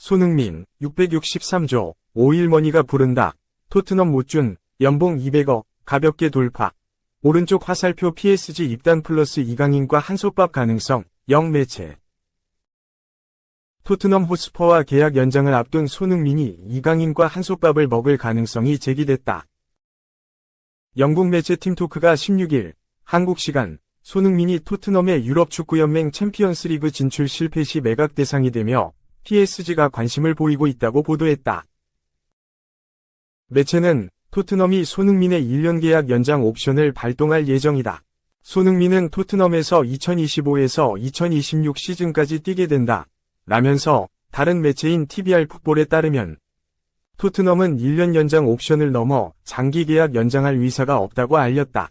손흥민, 663조, 5일머니가 부른다. 토트넘 못준, 연봉 200억, 가볍게 돌파. 오른쪽 화살표 PSG 입단 플러스 이강인과 한솥밥 가능성, 영매체. 토트넘 호스퍼와 계약 연장을 앞둔 손흥민이 이강인과 한솥밥을 먹을 가능성이 제기됐다. 영국 매체 팀토크가 16일, 한국 시간, 손흥민이 토트넘의 유럽축구연맹 챔피언스리그 진출 실패 시 매각 대상이 되며 PSG가 관심을 보이고 있다고 보도했다. 매체는 토트넘이 손흥민의 1년 계약 연장 옵션을 발동할 예정이다. 손흥민은 토트넘에서 2025에서 2026 시즌까지 뛰게 된다. 라면서 다른 매체인 TBR 풋볼에 따르면 토트넘은 1년 연장 옵션을 넘어 장기 계약 연장할 의사가 없다고 알렸다.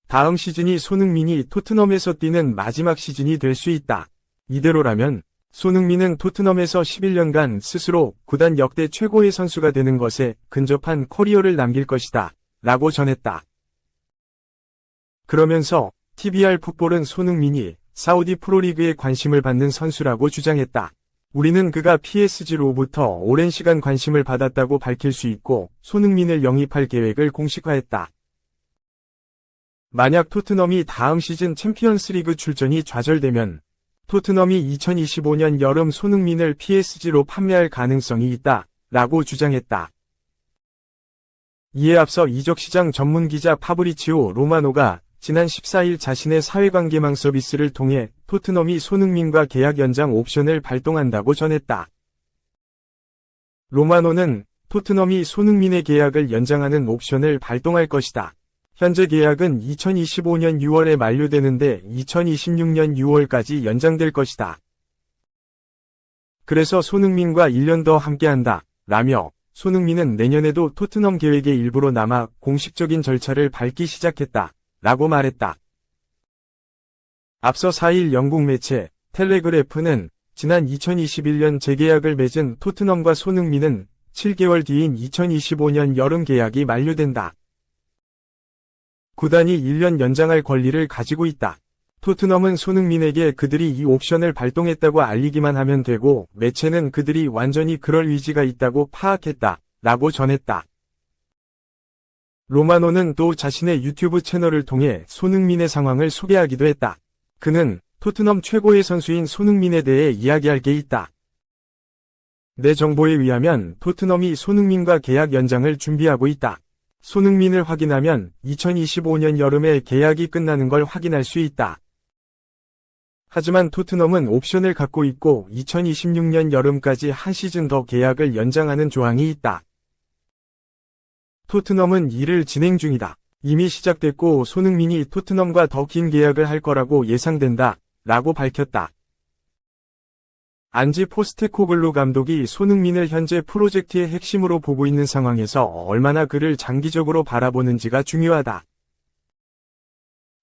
다음 시즌이 손흥민이 토트넘에서 뛰는 마지막 시즌이 될 수 있다. 이대로라면 손흥민은 토트넘에서 11년간 스스로 구단 역대 최고의 선수가 되는 것에 근접한 커리어를 남길 것이다. 라고 전했다. 그러면서 TBR 풋볼은 손흥민이 사우디 프로리그에 관심을 받는 선수라고 주장했다. 우리는 그가 PSG로부터 오랜 시간 관심을 받았다고 밝힐 수 있고 손흥민을 영입할 계획을 공식화했다. 만약 토트넘이 다음 시즌 챔피언스리그 출전이 좌절되면 토트넘이 2025년 여름 손흥민을 PSG로 판매할 가능성이 있다. 라고 주장했다. 이에 앞서 이적시장 전문기자 파브리치오 로마노가 지난 14일 자신의 사회관계망 서비스를 통해 토트넘이 손흥민과 계약 연장 옵션을 발동한다고 전했다. 로마노는 토트넘이 손흥민의 계약을 연장하는 옵션을 발동할 것이다. 현재 계약은 2025년 6월에 만료되는데 2026년 6월까지 연장될 것이다. 그래서 손흥민과 1년 더 함께한다. 라며 손흥민은 내년에도 토트넘 계획의 일부로 남아 공식적인 절차를 밟기 시작했다. 라고 말했다. 앞서 4일 영국 매체 텔레그래프는 지난 2021년 재계약을 맺은 토트넘과 손흥민은 7개월 뒤인 2025년 여름 계약이 만료된다. 구단이 1년 연장할 권리를 가지고 있다. 토트넘은 손흥민에게 그들이 이 옵션을 발동했다고 알리기만 하면 되고 매체는 그들이 완전히 그럴 의지가 있다고 파악했다. 라고 전했다. 로마노는 또 자신의 유튜브 채널을 통해 손흥민의 상황을 소개하기도 했다. 그는 토트넘 최고의 선수인 손흥민에 대해 이야기할 게 있다. 내 정보에 의하면 토트넘이 손흥민과 계약 연장을 준비하고 있다. 손흥민을 확인하면 2025년 여름에 계약이 끝나는 걸 확인할 수 있다. 하지만 토트넘은 옵션을 갖고 있고 2026년 여름까지 한 시즌 더 계약을 연장하는 조항이 있다. 토트넘은 이를 진행 중이다. 이미 시작됐고 손흥민이 토트넘과 더 긴 계약을 할 거라고 예상된다. 라고 밝혔다. 안지 포스테코글루 감독이 손흥민을 현재 프로젝트의 핵심으로 보고 있는 상황에서 얼마나 그를 장기적으로 바라보는지가 중요하다.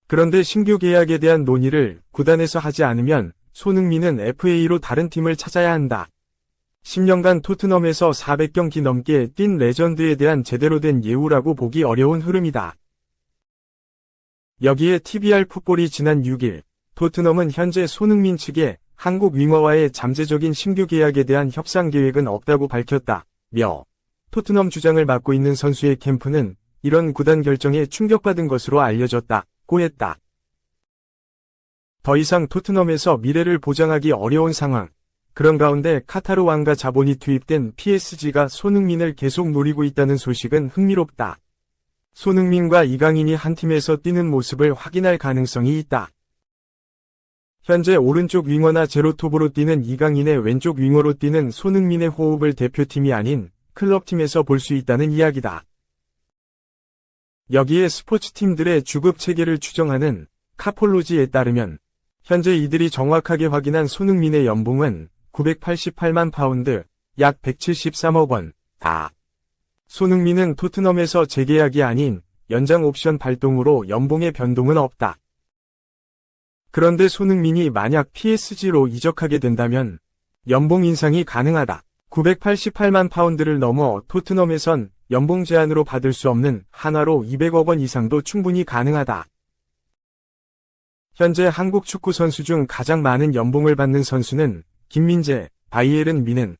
그런데 신규 계약에 대한 논의를 구단에서 하지 않으면 손흥민은 FA로 다른 팀을 찾아야 한다. 10년간 토트넘에서 400경기 넘게 뛴 레전드에 대한 제대로 된 예우라고 보기 어려운 흐름이다. 여기에 TBR 풋볼이 지난 6일 토트넘은 현재 손흥민 측에 한국 윙어와의 잠재적인 신규 계약에 대한 협상 계획은 없다고 밝혔다며 토트넘 주장을 맡고 있는 선수의 캠프는 이런 구단 결정에 충격받은 것으로 알려졌다고 했다. 더 이상 토트넘에서 미래를 보장하기 어려운 상황. 그런 가운데 카타르 왕가 자본이 투입된 PSG가 손흥민을 계속 노리고 있다는 소식은 흥미롭다. 손흥민과 이강인이 한 팀에서 뛰는 모습을 확인할 가능성이 있다. 현재 오른쪽 윙어나 제로톱으로 뛰는 이강인의 왼쪽 윙어로 뛰는 손흥민의 호흡을 대표팀이 아닌 클럽팀에서 볼 수 있다는 이야기다. 여기에 스포츠팀들의 주급 체계를 추정하는 카폴로지에 따르면 현재 이들이 정확하게 확인한 손흥민의 연봉은 988만 파운드, 약 173억 원,다. 손흥민은 토트넘에서 재계약이 아닌 연장 옵션 발동으로 연봉의 변동은 없다. 그런데 손흥민이 만약 PSG로 이적하게 된다면 연봉 인상이 가능하다. 988만 파운드를 넘어 토트넘에선 연봉 제한으로 받을 수 없는 한화로 200억 원 이상도 충분히 가능하다. 현재 한국 축구 선수 중 가장 많은 연봉을 받는 선수는 김민재, 바이에른 미넨,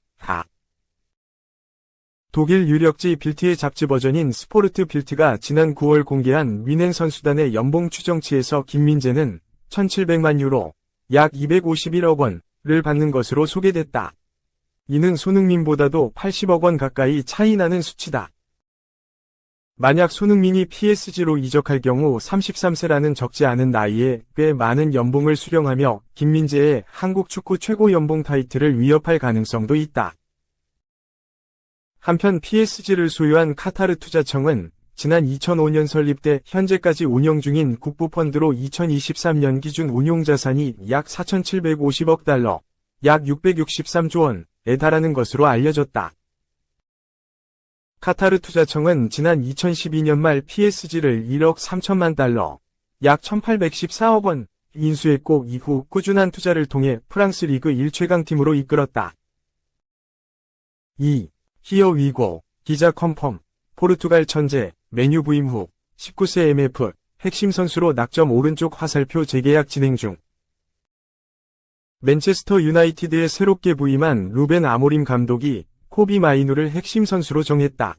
독일 유력지 빌트의 잡지 버전인 스포르트 빌트가 지난 9월 공개한 미넨 선수단의 연봉 추정치에서 김민재는 1,700만 유로, 약 251억 원을 받는 것으로 소개됐다. 이는 손흥민보다도 80억 원 가까이 차이 나는 수치다. 만약 손흥민이 PSG로 이적할 경우 33세라는 적지 않은 나이에 꽤 많은 연봉을 수령하며 김민재의 한국 축구 최고 연봉 타이틀을 위협할 가능성도 있다. 한편 PSG를 소유한 카타르 투자청은 지난 2005년 설립돼 현재까지 운영 중인 국부펀드로 2023년 기준 운용자산이 약 4,750억 달러, 약 663조 원에 달하는 것으로 알려졌다. 카타르 투자청은 지난 2012년 말 PSG를 1억 3천만 달러, 약 1,814억 원 인수했고 이후 꾸준한 투자를 통해 프랑스 리그 1최강팀으로 이끌었다. 2. 히어 위고, 기자 컨펌, 포르투갈 천재, 메뉴 부임 후 19세 MF, 핵심 선수로 낙점 오른쪽 화살표 재계약 진행 중. 맨체스터 유나이티드에 새롭게 부임한 루벤 아모림 감독이 코비 마이누를 핵심 선수로 정했다.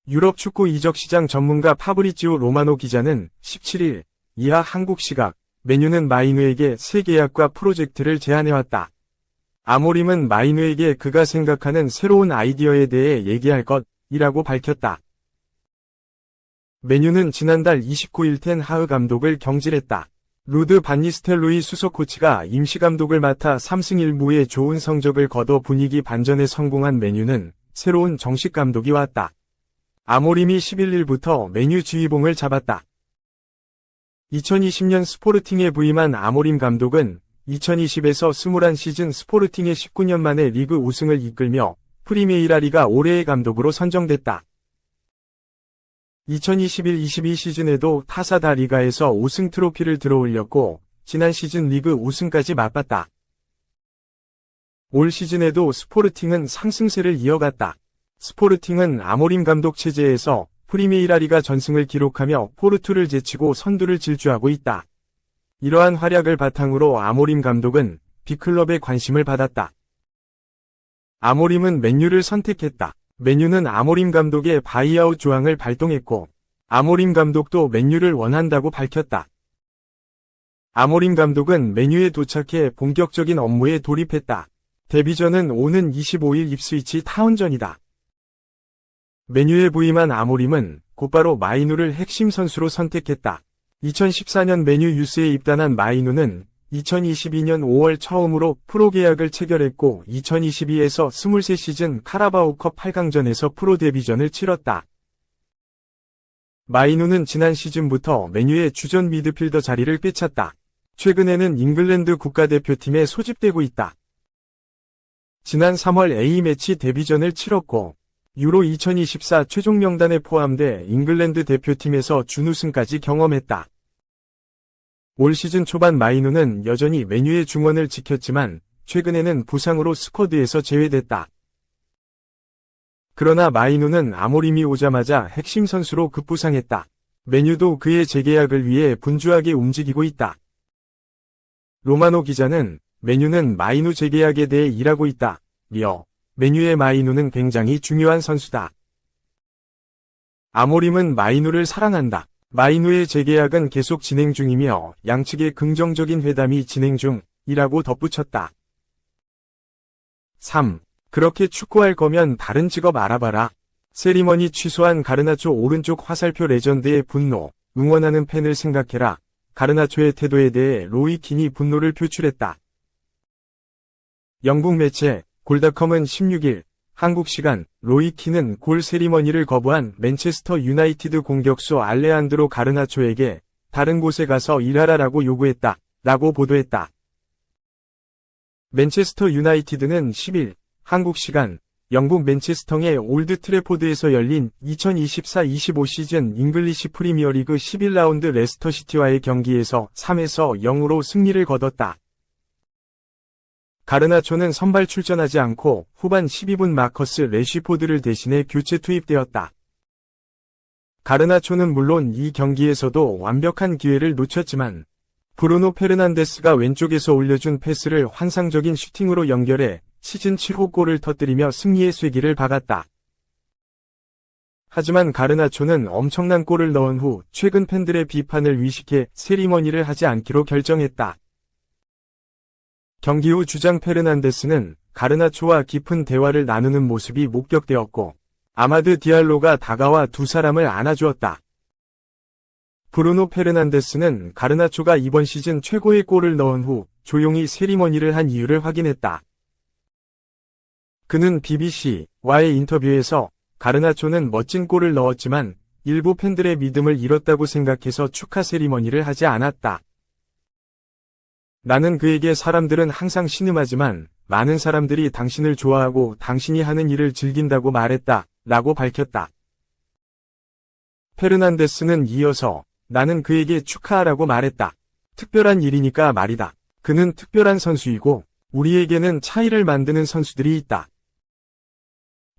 유럽 축구 이적 시장 전문가 파브리지오 로마노 기자는 17일 이하 한국 시각 메뉴는 마이누에게 새 계약과 프로젝트를 제안해왔다. 아모림은 마이누에게 그가 생각하는 새로운 아이디어에 대해 얘기할 것이라고 밝혔다. 메뉴는 지난달 29일 텐 하흐 감독을 경질했다. 루드 반 니스텔로이 수석 코치가 임시감독을 맡아 3승 1무의 좋은 성적을 거둬 분위기 반전에 성공한 메뉴는 새로운 정식 감독이 왔다. 아모림이 11일부터 메뉴 지휘봉을 잡았다. 2020년 스포르팅에 부임한 아모림 감독은 2020에서 21시즌 스포르팅의 19년 만에 리그 우승을 이끌며 프리메이라 리가 올해의 감독으로 선정됐다. 2021-22 시즌에도 타사다 리가에서 우승 트로피를 들어올렸고 지난 시즌 리그 우승까지 맛봤다. 올 시즌에도 스포르팅은 상승세를 이어갔다. 스포르팅은 아모림 감독 체제에서 프리메이라 리가 전승을 기록하며 포르투를 제치고 선두를 질주하고 있다. 이러한 활약을 바탕으로 아모림 감독은 빅클럽의 관심을 받았다. 아모림은 맨유를 선택했다. 맨유는 아모림 감독의 바이아웃 조항을 발동했고 아모림 감독도 맨유를 원한다고 밝혔다. 아모림 감독은 맨유에 도착해 본격적인 업무에 돌입했다. 데뷔전은 오는 25일 입스위치 타운전이다. 맨유에 부임한 아모림은 곧바로 마이누를 핵심 선수로 선택했다. 2014년 맨유 유스에 입단한 마이누는 2022년 5월 처음으로 프로 계약을 체결했고 2022에서 23시즌 카라바오컵 8강전에서 프로 데뷔전을 치렀다. 마이누는 지난 시즌부터 맨유의 주전 미드필더 자리를 꿰찼다. 최근에는 잉글랜드 국가대표팀에 소집되고 있다. 지난 3월 A매치 데뷔전을 치렀고 유로 2024 최종 명단에 포함돼 잉글랜드 대표팀에서 준우승까지 경험했다. 올 시즌 초반 마이누는 여전히 맨유의 중원을 지켰지만 최근에는 부상으로 스쿼드에서 제외됐다. 그러나 마이누는 아모림이 오자마자 핵심 선수로 급부상했다. 맨유도 그의 재계약을 위해 분주하게 움직이고 있다. 로마노 기자는 맨유는 마이누 재계약에 대해 일하고 있다. 맨유의 마이누는 굉장히 중요한 선수다. 아모림은 마이누를 사랑한다. 마이누의 재계약은 계속 진행 중이며 양측의 긍정적인 회담이 진행 중이라고 덧붙였다. 3. 그렇게 축구할 거면 다른 직업 알아봐라. 세리머니 취소한 가르나초 오른쪽 화살표 레전드의 분노, 응원하는 팬을 생각해라. 가르나초의 태도에 대해 로이 킨이 분노를 표출했다. 영국 매체 골닷컴은 16일 한국 시간 로이 킨은 골 세리머니를 거부한 맨체스터 유나이티드 공격수 알레한드로 가르나초에게 다른 곳에 가서 일하라라고 요구했다. 라고 보도했다. 맨체스터 유나이티드는 10일 한국 시간 영국 맨체스터의 올드 트래포드에서 열린 2024-25 시즌 잉글리시 프리미어리그 11라운드 레스터시티와의 경기에서 3에서 0으로 승리를 거뒀다. 가르나초는 선발 출전하지 않고 후반 12분 마커스 레쉬포드를 대신해 교체 투입되었다. 가르나초는 물론 이 경기에서도 완벽한 기회를 놓쳤지만 브루노 페르난데스가 왼쪽에서 올려준 패스를 환상적인 슈팅으로 연결해 시즌 7호 골을 터뜨리며 승리의 쐐기를 박았다. 하지만 가르나초는 엄청난 골을 넣은 후 최근 팬들의 비판을 위식해 세리머니를 하지 않기로 결정했다. 경기 후 주장 페르난데스는 가르나초와 깊은 대화를 나누는 모습이 목격되었고 아마드 디알로가 다가와 두 사람을 안아주었다. 브루노 페르난데스는 가르나초가 이번 시즌 최고의 골을 넣은 후 조용히 세리머니를 한 이유를 확인했다. 그는 BBC와의 인터뷰에서 가르나초는 멋진 골을 넣었지만 일부 팬들의 믿음을 잃었다고 생각해서 축하 세리머니를 하지 않았다. 나는 그에게 사람들은 항상 신음하지만 많은 사람들이 당신을 좋아하고 당신이 하는 일을 즐긴다고 말했다. 라고 밝혔다. 페르난데스는 이어서 나는 그에게 축하하라고 말했다. 특별한 일이니까 말이다. 그는 특별한 선수이고 우리에게는 차이를 만드는 선수들이 있다.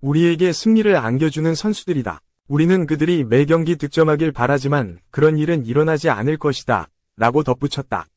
우리에게 승리를 안겨주는 선수들이다. 우리는 그들이 매 경기 득점하길 바라지만 그런 일은 일어나지 않을 것이다. 라고 덧붙였다.